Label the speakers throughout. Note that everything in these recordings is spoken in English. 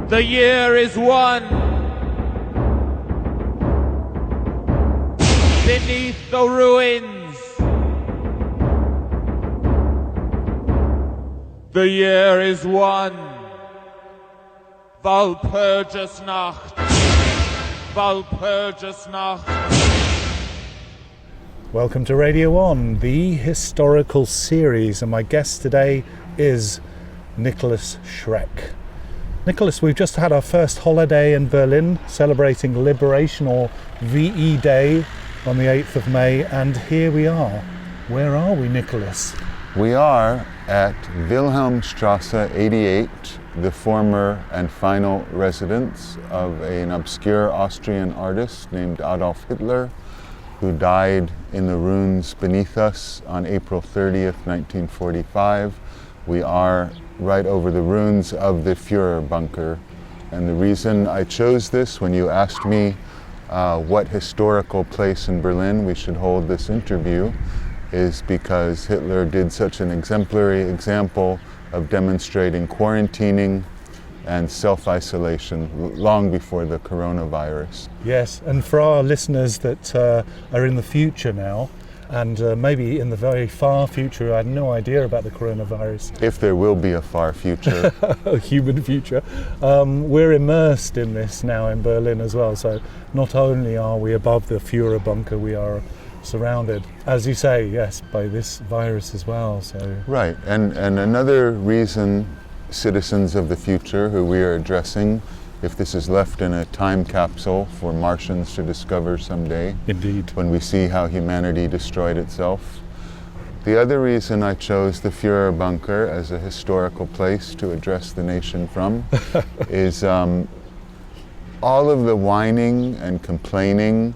Speaker 1: The year is one. Beneath the ruins. The year is one. Walpurgisnacht. Walpurgisnacht.
Speaker 2: Welcome to Radio 1, the historical series, and my guest today is Nikolas Schreck. Nikolas, we've just had our first holiday in Berlin, celebrating Liberation or VE Day on the 8th of May, and here we are. Where are we, Nikolas?
Speaker 3: We are at Wilhelmstrasse 88, the former and final residence of an obscure Austrian artist named Adolf Hitler, who died in the ruins beneath us on April 30th, 1945. We are right over the ruins of the Führerbunker. And the reason I chose this, when you asked me what historical place in Berlin we should hold this interview, is because Hitler did such an exemplary example of demonstrating quarantining and self-isolation long before the coronavirus.
Speaker 2: Yes, and for our listeners that are in the future now, and maybe in the very far future, I had no idea about the coronavirus.
Speaker 3: If there will be a far future.
Speaker 2: A human future. We're immersed in this now in Berlin as well, so not only are we above the Führerbunker, we are surrounded, as you say, yes, by this virus as well. So
Speaker 3: right, and another reason citizens of the future who we are addressing, if this is left in a time capsule for Martians to discover someday,
Speaker 2: indeed, when
Speaker 3: we see how humanity destroyed itself. The other reason I chose the Führerbunker as a historical place to address the nation from is all of the whining and complaining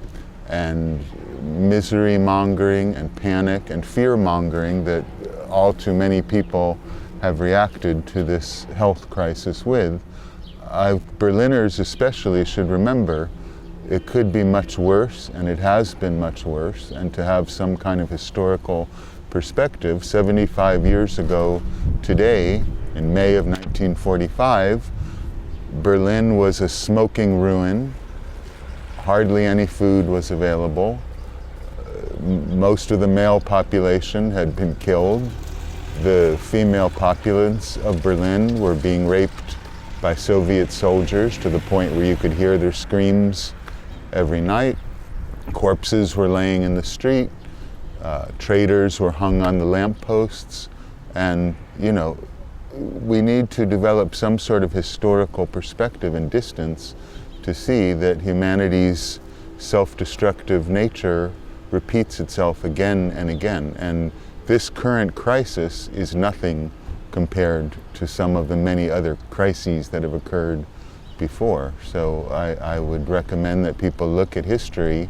Speaker 3: and misery mongering and panic and fear mongering that all too many people have reacted to this health crisis with. Berliners especially should remember it could be much worse, and it has been much worse, and to have some kind of historical perspective. 75 years ago today, in May of 1945, Berlin was a smoking ruin. Hardly any food was available. Most of the male population had been killed. The female populace of Berlin were being raped by Soviet soldiers to the point where you could hear their screams every night. Corpses were laying in the street. Traitors were hung on the lampposts. And, you know, we need to develop some sort of historical perspective and distance to see that humanity's self-destructive nature repeats itself again and again. And this current crisis is nothing compared to some of the many other crises that have occurred before. So I would recommend that people look at history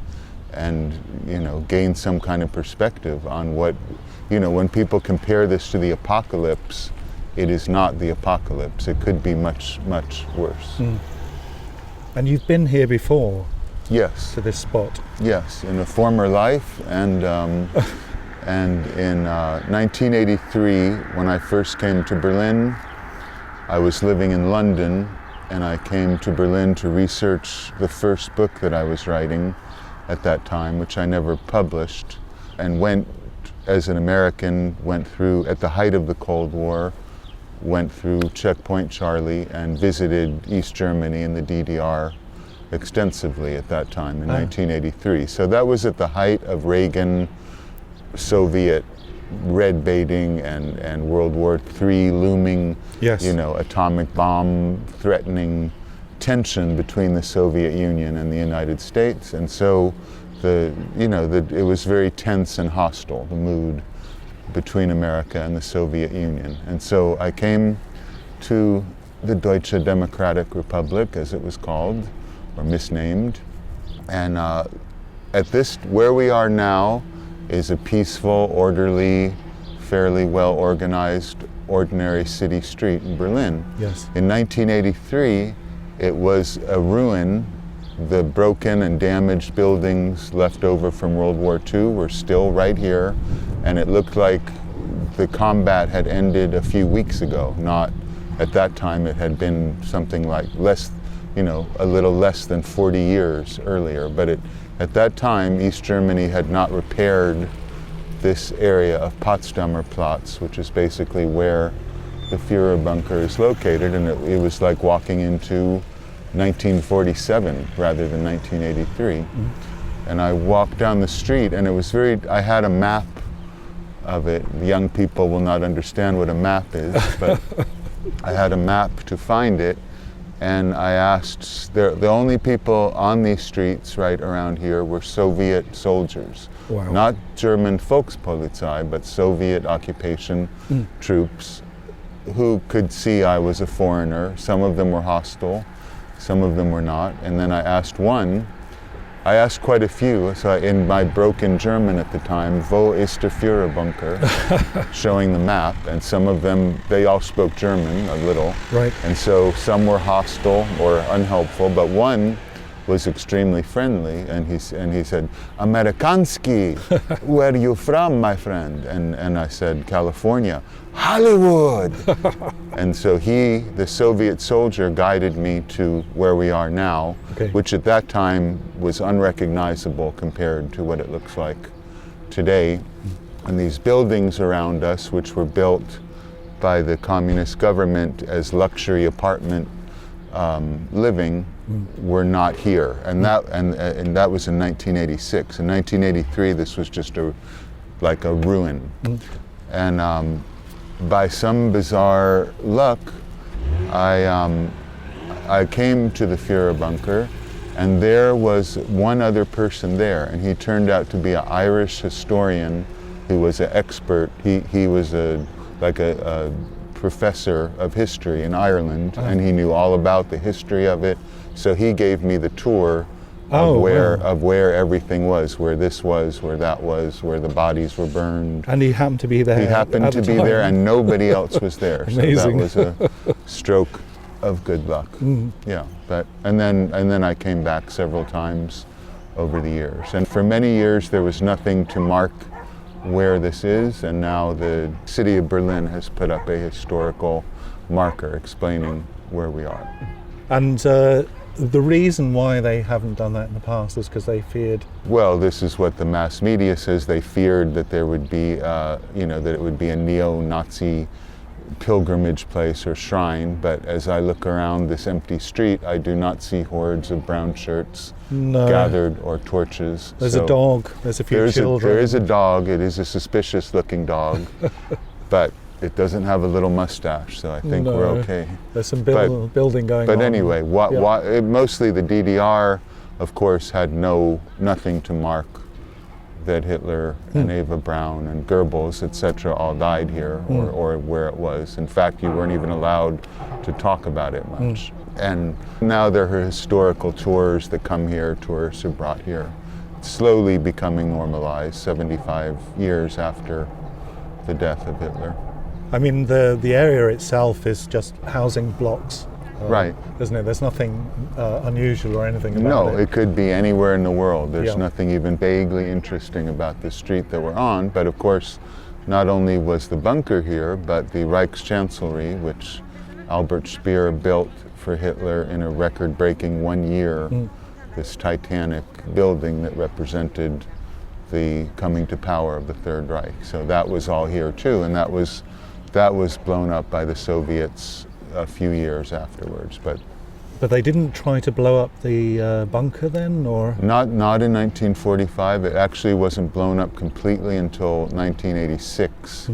Speaker 3: and, you know, gain some kind of perspective on what, you know, when people compare this to the apocalypse, it is not the apocalypse. It could be much, much worse. Mm.
Speaker 2: And you've been here before?
Speaker 3: Yes.
Speaker 2: To this spot?
Speaker 3: Yes, in a former life, and in 1983, when I first came to Berlin, I was living in London, and I came to Berlin to research the first book that I was writing at that time, which I never published, and went, as an American, went through, at the height of the Cold War, went through Checkpoint Charlie and visited East Germany and the DDR extensively at that time in 1983. So that was at the height of Reagan, Soviet red baiting and World War III looming, yes, you know, atomic bomb threatening tension between the Soviet Union and the United States. And so it was very tense and hostile, the mood between America and the Soviet Union. And so I came to the Deutsche Democratic Republic, as it was called, or misnamed. And where we are now is a peaceful, orderly, fairly well-organized, ordinary city street in Berlin.
Speaker 2: Yes.
Speaker 3: In 1983, it was a ruin. The broken and damaged buildings left over from World War II were still right here, and it looked like the combat had ended a few weeks ago, not At that time, it had been something like a little less than 40 years earlier. But at that time, East Germany had not repaired this area of Potsdamer Platz, which is basically where the Führerbunker is located, and it was like walking into 1947 rather than 1983. And I walked down the street, and it was I had a map of it. Young people will not understand what a map is, but I had a map to find it, and I asked, the only people on these streets right around here were Soviet soldiers.
Speaker 2: Wow.
Speaker 3: Not German Volkspolizei, but Soviet occupation troops who could see I was a foreigner. Some of them were hostile, some of them were not. And then I asked quite a few, so in my broken German at the time, wo ist der Führerbunker, showing the map, and some of them, they all spoke German a little.
Speaker 2: Right.
Speaker 3: And so some were hostile or unhelpful, but one was extremely friendly, and he said, "Amerikanski, where are you from, my friend?" And I said, "California." "Hollywood!" And so the Soviet soldier, guided me to where we are now, which at that time was unrecognizable compared to what it looks like today. And these buildings around us, which were built by the communist government as luxury apartment living, were not here, and that was in 1986. In 1983, this was just like a ruin. And by some bizarre luck, I came to the Führerbunker, and there was one other person there, and he turned out to be an Irish historian who was an expert. He was a professor of history in Ireland, and he knew all about the history of it. So he gave me the tour of where everything was, where this was, where that was, where the bodies were burned.
Speaker 2: And he happened to be there.
Speaker 3: He happened to be there, and nobody else was there.
Speaker 2: Amazing.
Speaker 3: So that was a stroke of good luck. Yeah, and then I came back several times over the years, and for many years there was nothing to mark where this is, and now the city of Berlin has put up a historical marker explaining where we are. And
Speaker 2: the reason why they haven't done that in the past is because they feared...
Speaker 3: Well, this is what the mass media says. They feared that there would be, that it would be a neo-Nazi pilgrimage place or shrine, but as I look around this empty street, I do not see hordes of brown shirts gathered or torches.
Speaker 2: There's a dog, there's a few children.
Speaker 3: There is a dog, it is a suspicious looking dog, but it doesn't have a little mustache, so I think we're okay.
Speaker 2: There's some building going on.
Speaker 3: But anyway, mostly the DDR, of course, had nothing to mark that Hitler and Eva Braun and Goebbels, etc., all died here or where it was. In fact, you weren't even allowed to talk about it much. And now there are historical tours that come here, tourists are brought here. It's slowly becoming normalized 75 years after the death of Hitler.
Speaker 2: I mean, the area itself is just housing blocks,
Speaker 3: right?
Speaker 2: Isn't it? There's nothing unusual or anything about it.
Speaker 3: No, it could be anywhere in the world. There's nothing even vaguely interesting about the street that we're on. But of course, not only was the bunker here, but the Reichschancellery, which Albert Speer built for Hitler in a record-breaking 1 year, this titanic building that represented the coming to power of the Third Reich. So that was all here too, and that was blown up by the Soviets a few years afterwards. But
Speaker 2: they didn't try to blow up the bunker then, or?
Speaker 3: Not in 1945. It actually wasn't blown up completely until 1986,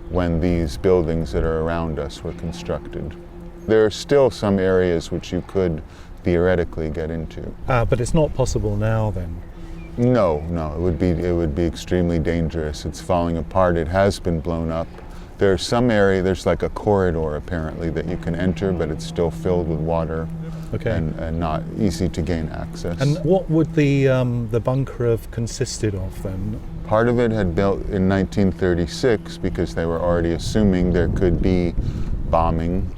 Speaker 3: when these buildings that are around us were constructed. There are still some areas which you could theoretically get into.
Speaker 2: But it's not possible now then?
Speaker 3: No, it would be extremely dangerous. It's falling apart. It has been blown up. There's some area, there's like a corridor apparently that you can enter, but it's still filled with water and not easy to gain access.
Speaker 2: And what would the bunker have consisted of then?
Speaker 3: Part of it had built in 1936 because they were already assuming there could be bombing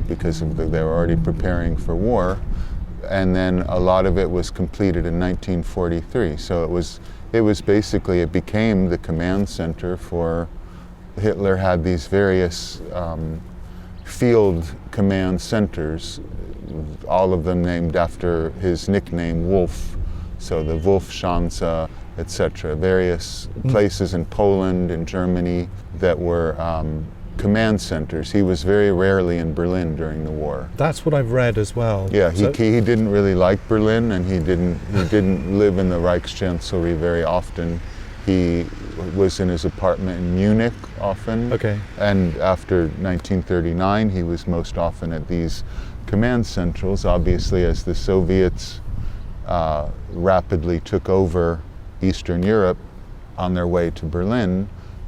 Speaker 3: because they were already preparing for war. And then a lot of it was completed in 1943. So it became the command center for Hitler. Had these various field command centers, all of them named after his nickname Wolf. So the Wolfschanze, etc. Various places in Poland and Germany that were command centers. He was very rarely in Berlin during the war.
Speaker 2: That's what I've read as well.
Speaker 3: Yeah, he didn't really like Berlin, and he didn't live in the Reichschancellery very often. He was in his apartment in Munich often.
Speaker 2: Okay.
Speaker 3: And after 1939, he was most often at these command centrals. Obviously, as the Soviets rapidly took over Eastern Europe on their way to Berlin,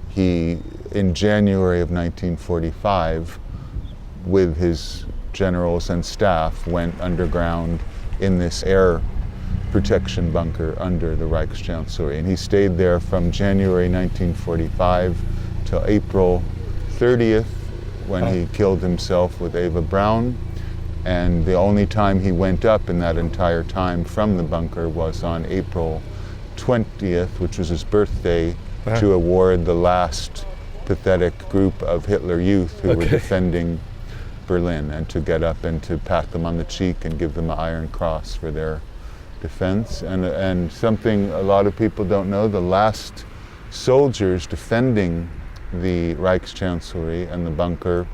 Speaker 3: he, in January of 1945, with his generals and staff, went underground in this air protection bunker under the Reichschancellery. And he stayed there from January 1945 till April 30th, when he killed himself with Eva Braun. And the only time he went up in that entire time from the bunker was on April 20th, which was his birthday, to award the last pathetic group of Hitler youth who were defending Berlin, and to get up and to pat them on the cheek and give them an Iron Cross for their defense. And something a lot of people don't know, the last soldiers defending the Reichschancellery and the bunker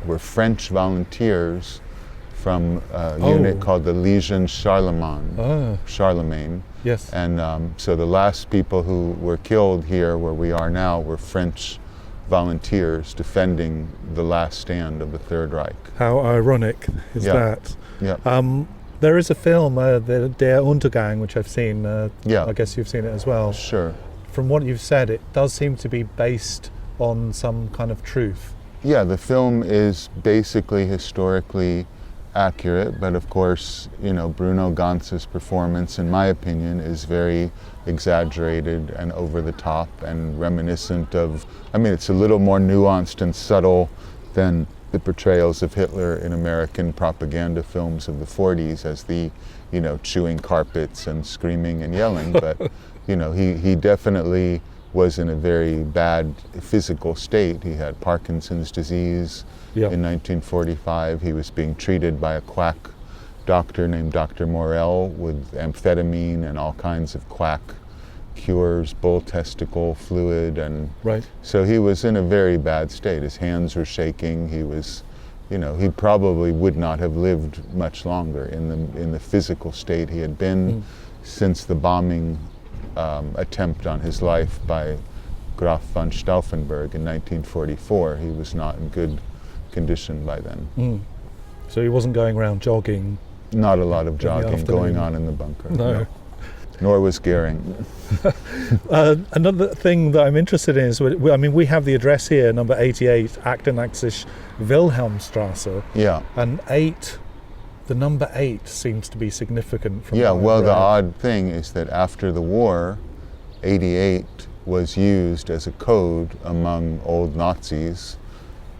Speaker 3: were French volunteers from a unit called the Legion Charlemagne.
Speaker 2: Yes.
Speaker 3: And so the last people who were killed here where we are now were French volunteers defending the last stand of the Third Reich.
Speaker 2: How ironic is that?
Speaker 3: Yeah.
Speaker 2: There is a film, Der Untergang, which I've seen. I guess you've seen it as well.
Speaker 3: Sure.
Speaker 2: From what you've said, it does seem to be based on some kind of truth.
Speaker 3: Yeah, the film is basically historically accurate, but of course, Bruno Gantz's performance, in my opinion, is very exaggerated and over the top and reminiscent of, it's a little more nuanced and subtle than the portrayals of Hitler in American propaganda films of the 40s as the, chewing carpets and screaming and yelling, but, he definitely was in a very bad physical state. He had Parkinson's disease. In 1945, he was being treated by a quack doctor named Dr. Morel with amphetamine and all kinds of quack cures, bull testicle fluid, and so he was in a very bad state. His hands were shaking. He was, he probably would not have lived much longer in the physical state he had been since the bombing attempt on his life by Graf von Stauffenberg in 1944. He was not in good condition by then.
Speaker 2: So he wasn't going around jogging?
Speaker 3: Not a lot of jogging going on in the bunker.
Speaker 2: No.
Speaker 3: Nor was Goering.
Speaker 2: Another thing that I'm interested in is, we have the address here, number 88, Achtenachzig Wilhelmstrasse.
Speaker 3: Yeah.
Speaker 2: And the number 8 seems to be significant. From
Speaker 3: the odd thing is that after the war, 88 was used as a code among old Nazis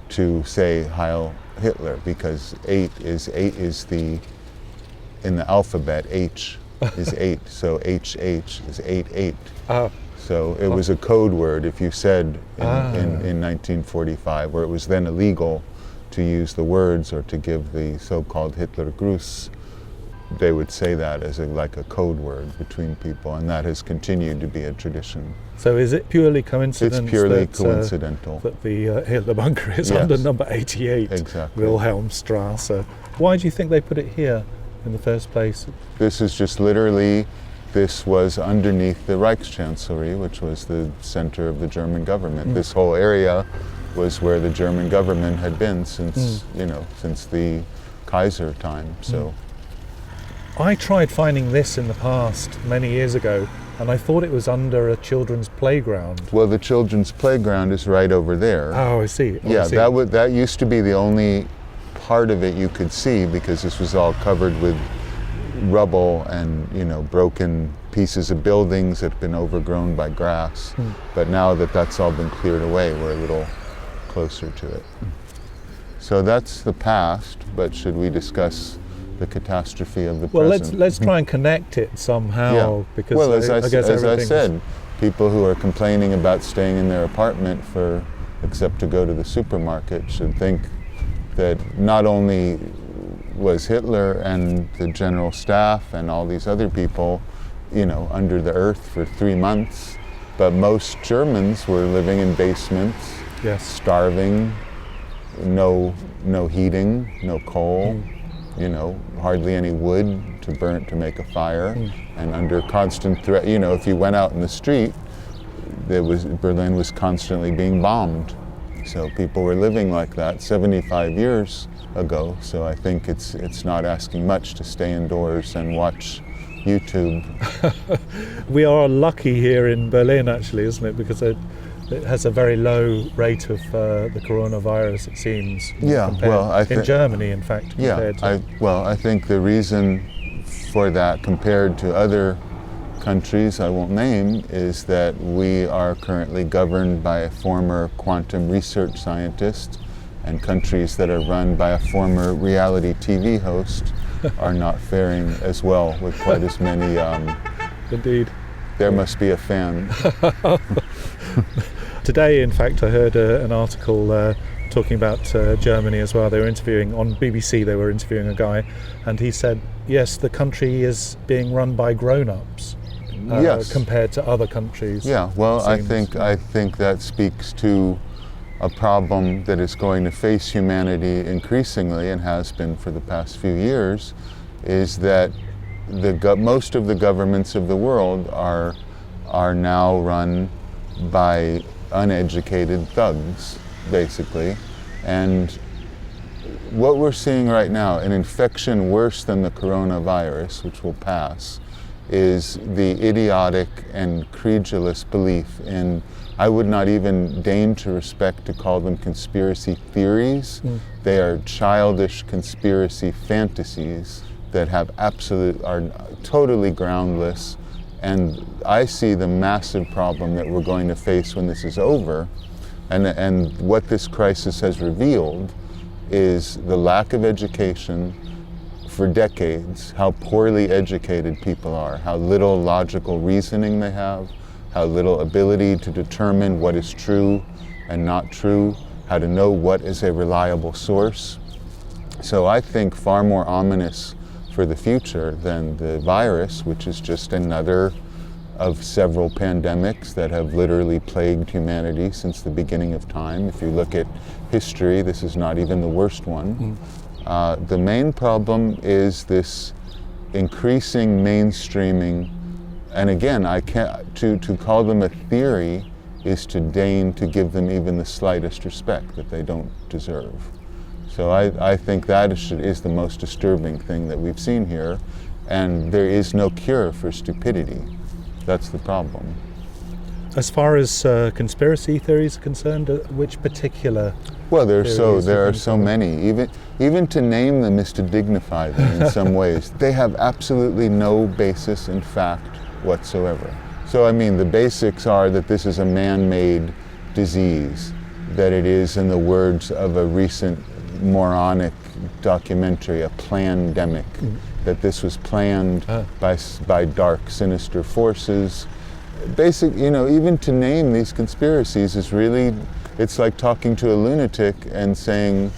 Speaker 3: to say Heil Hitler, because 8 is the, in the alphabet, H is 8, so HH is 88. So it was a code word if you said in 1945, where it was then illegal to use the words or to give the so-called Hitler Gruß. They would say that as like a code word between people, and that has continued to be a tradition.
Speaker 2: So is it purely coincidence?
Speaker 3: It's purely coincidental.
Speaker 2: That the Hitler bunker is under number 88, Wilhelmstrasse. Why do you think they put it here in the first place?
Speaker 3: This is just literally, this was underneath the Reichschancellery, which was the center of the German government. This whole area was where the German government had been since, since the Kaiser time. So.
Speaker 2: I tried finding this in the past many years ago, and I thought it was under a children's playground.
Speaker 3: Well, the children's playground is right over there.
Speaker 2: Oh, I see.
Speaker 3: That used to be the only part of it you could see, because this was all covered with rubble and broken pieces of buildings that had been overgrown by grass. But now that that's all been cleared away, we're a little closer to it. So that's the past, but should we discuss the catastrophe of the present?
Speaker 2: Well, let's try and connect it somehow, because I guess
Speaker 3: as I said, people who are complaining about staying in their apartment except to go to the supermarket should think that not only was Hitler and the general staff and all these other people, under the earth for 3 months, but most Germans were living in basements,
Speaker 2: Yes.
Speaker 3: starving, no heating, no coal, hardly any wood to burn to make a fire, and under constant threat. If you went out in the street, Berlin was constantly being bombed. So people were living like that 75 years ago. So I think it's not asking much to stay indoors and watch YouTube.
Speaker 2: We are lucky here in Berlin, actually, isn't it? Because it has a very low rate of the coronavirus, it seems.
Speaker 3: Yeah,
Speaker 2: in Germany, in fact.
Speaker 3: Yeah, I think the reason for that, compared to other countries I won't name, is that we are currently governed by a former quantum research scientist, and countries that are run by a former reality TV host are not faring as well with quite as many.
Speaker 2: Indeed.
Speaker 3: There must be a fan.
Speaker 2: Today, in fact, I heard an article talking about Germany as well. They were interviewing, on BBC, they were interviewing a guy, and he said, yes, the country is being run by grown-ups.
Speaker 3: Yes.
Speaker 2: Compared to other countries.
Speaker 3: Yeah, well, I think that speaks to a problem that is going to face humanity increasingly, and has been for the past few years, is that most of the governments of the world are now run by uneducated thugs, basically. And what we're seeing right now, an infection worse than the coronavirus, which will pass, is the idiotic and credulous belief in, I would not even deign to respect to call them conspiracy theories. They are childish conspiracy fantasies that are totally groundless. And I see the massive problem that we're going to face when this is over. And what this crisis has revealed is the lack of education for decades, how poorly educated people are, how little logical reasoning they have, how little ability to determine what is true and not true, how to know what is a reliable source. So I think far more ominous for the future than the virus, which is just another of several pandemics that have literally plagued humanity since the beginning of time. If you look at history, this is not even the worst one. The main problem is this increasing mainstreaming, and again, to call them a theory is to deign to give them even the slightest respect that they don't deserve. So I think that is the most disturbing thing that we've seen here, and there is no cure for stupidity. That's the problem.
Speaker 2: As far as conspiracy theories are concerned, which particular?
Speaker 3: Well, there are so many. Even to name them is to dignify them in some ways. They have absolutely no basis in fact whatsoever. So I mean, the basics are that this is a man-made disease, that it is, in the words of a recent moronic documentary, a plandemic, that this was planned by dark, sinister forces. Even to name these conspiracies is really, it's like talking to a lunatic and saying,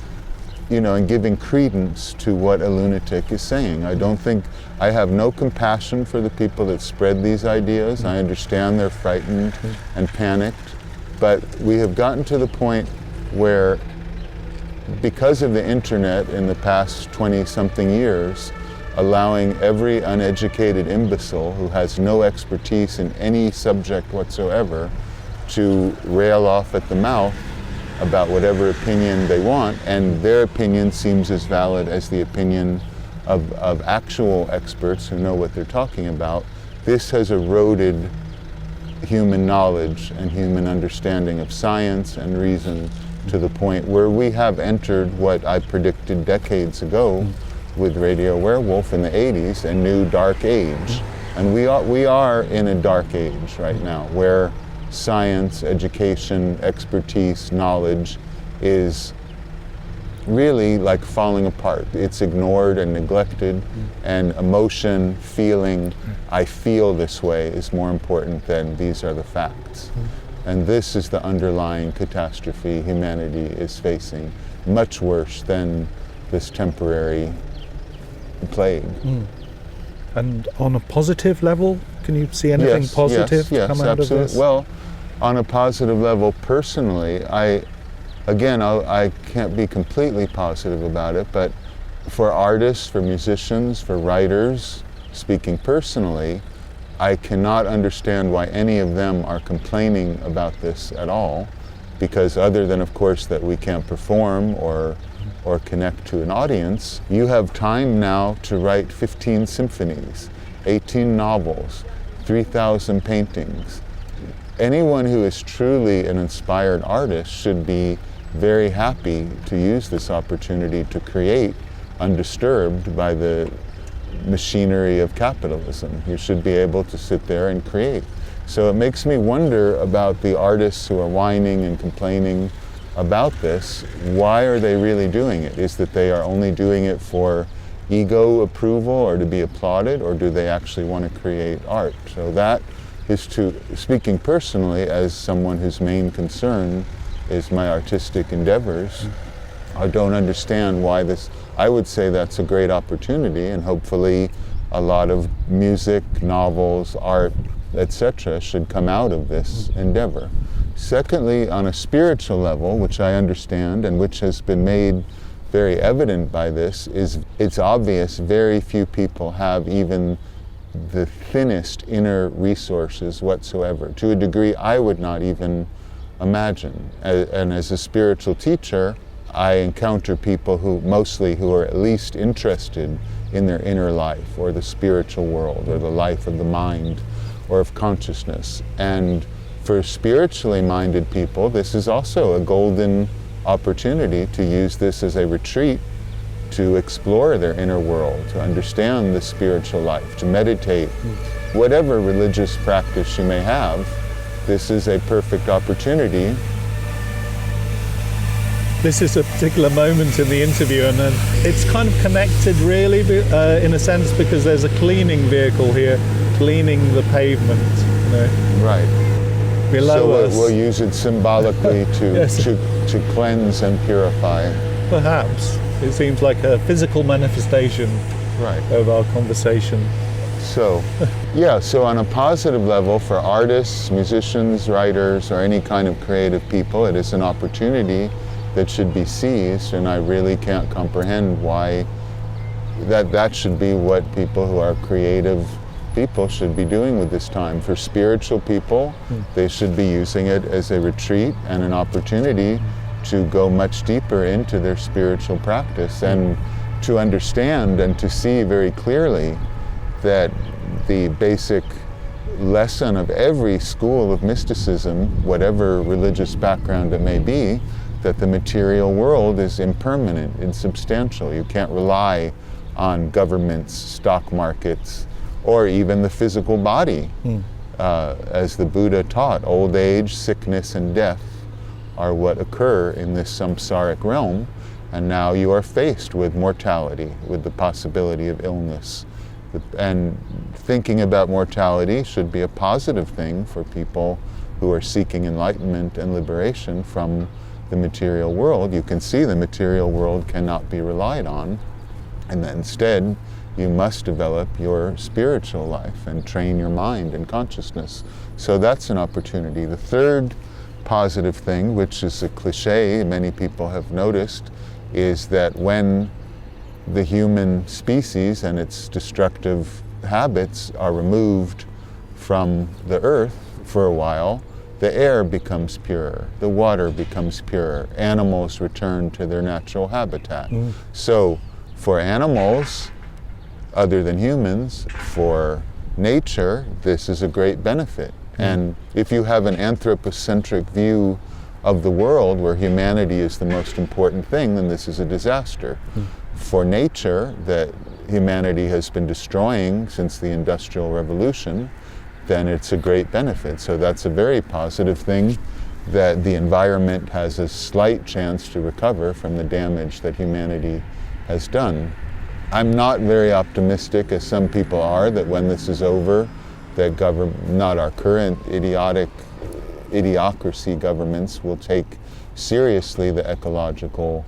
Speaker 3: and giving credence to what a lunatic is saying. I have no compassion for the people that spread these ideas. I understand they're frightened and panicked, but we have gotten to the point where, because of the internet in the past 20-something years, allowing every uneducated imbecile who has no expertise in any subject whatsoever to rail off at the mouth about whatever opinion they want, and their opinion seems as valid as the opinion of actual experts who know what they're talking about. This has eroded human knowledge and human understanding of science and reason to the point where we have entered what I predicted decades ago with Radio Werewolf in the 80s, a new dark age. And we are in a dark age right now, where science, education, expertise, knowledge is really like falling apart. It's ignored and neglected, and emotion, feeling, I feel this way, is more important than these are the facts. And this is the underlying catastrophe humanity is facing. much worse than this temporary plague.
Speaker 2: And on a positive level, can you see anything positive come out of this?
Speaker 3: Well, on a positive level, personally, I can't be completely positive about it, but for artists, for musicians, for writers, speaking personally, I cannot understand why any of them are complaining about this at all, because other than, of course, that we can't perform or connect to an audience, you have time now to write 15 symphonies, 18 novels, 3,000 paintings. Anyone who is truly an inspired artist should be very happy to use this opportunity to create undisturbed by the machinery of capitalism. You should be able to sit there and create. So it makes me wonder about the artists who are whining and complaining about this. Why are they really doing it? Is that they are only doing it for ego approval or to be applauded, or do they actually want to create art? So that is, speaking personally as someone whose main concern is my artistic endeavors, I don't understand why this. I would say that's a great opportunity, and hopefully a lot of music, novels, art, etc. should come out of this endeavor. Secondly, on a spiritual level, which I understand and which has been made very evident by this, is it's obvious very few people have even the thinnest inner resources whatsoever, to a degree I would not even imagine. And as a spiritual teacher, I encounter people who are at least interested in their inner life or the spiritual world or the life of the mind or of consciousness. And for spiritually minded people, this is also a golden opportunity to use this as a retreat to explore their inner world, to understand the spiritual life, to meditate. Whatever religious practice you may have, this is a perfect opportunity.
Speaker 2: This is a particular moment in the interview, and it's kind of connected really in a sense, because there's a cleaning vehicle here cleaning the pavement, you know.
Speaker 3: Right.
Speaker 2: Below us.
Speaker 3: So we'll use it symbolically to,
Speaker 2: Yes.
Speaker 3: to cleanse and purify.
Speaker 2: Perhaps. It seems like a physical manifestation
Speaker 3: Right.
Speaker 2: of our conversation.
Speaker 3: So, so on a positive level, for artists, musicians, writers, or any kind of creative people, it is an opportunity that should be seized, and I really can't comprehend why that should be what people who are creative people should be doing with this time. For spiritual people, they should be using it as a retreat and an opportunity to go much deeper into their spiritual practice and to understand and to see very clearly that the basic lesson of every school of mysticism, whatever religious background it may be, that the material world is impermanent, insubstantial. You can't rely on governments, stock markets, or even the physical body. As the Buddha taught, old age, sickness, and death are what occur in this samsaric realm, and now you are faced with mortality, with the possibility of illness. And thinking about mortality should be a positive thing for people who are seeking enlightenment and liberation from the material world. You can see the material world cannot be relied on, and that instead you must develop your spiritual life and train your mind and consciousness. So that's an opportunity. The third positive thing, which is a cliche many people have noticed, is that when the human species and its destructive habits are removed from the earth for a while, the air becomes purer, the water becomes purer, animals return to their natural habitat. So for animals, other than humans, for nature, this is a great benefit. And if you have an anthropocentric view of the world where humanity is the most important thing, then this is a disaster. For nature, that humanity has been destroying since the Industrial Revolution, then it's a great benefit. So that's a very positive thing, that the environment has a slight chance to recover from the damage that humanity has done. I'm not very optimistic, as some people are, that when this is over, that not our current idiocracy governments will take seriously the ecological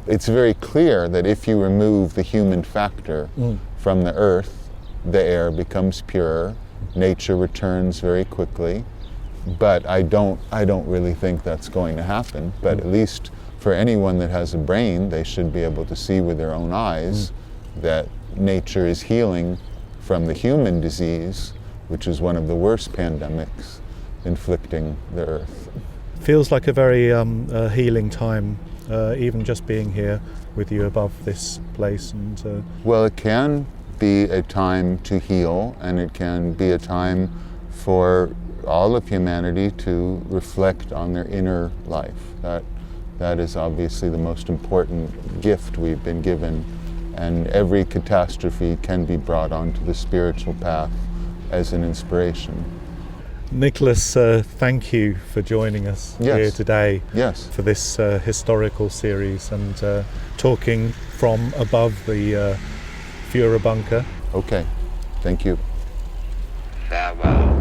Speaker 3: it's very clear that if you remove the human factor from the earth, the air becomes purer, nature returns very quickly. But I don't really think that's going to happen. But at least for anyone that has a brain, they should be able to see with their own eyes that nature is healing from the human disease, which is one of the worst pandemics inflicting the earth.
Speaker 2: Feels like a very healing time, even just being here with you above this place. And
Speaker 3: well, it can be a time to heal, and it can be a time for all of humanity to reflect on their inner life. That is obviously the most important gift we've been given, and every catastrophe can be brought onto the spiritual path as an inspiration.
Speaker 2: Nikolas, thank you for joining us here today for this historical series and talking from above the Führerbunker.
Speaker 3: Okay, thank you.
Speaker 4: Farewell.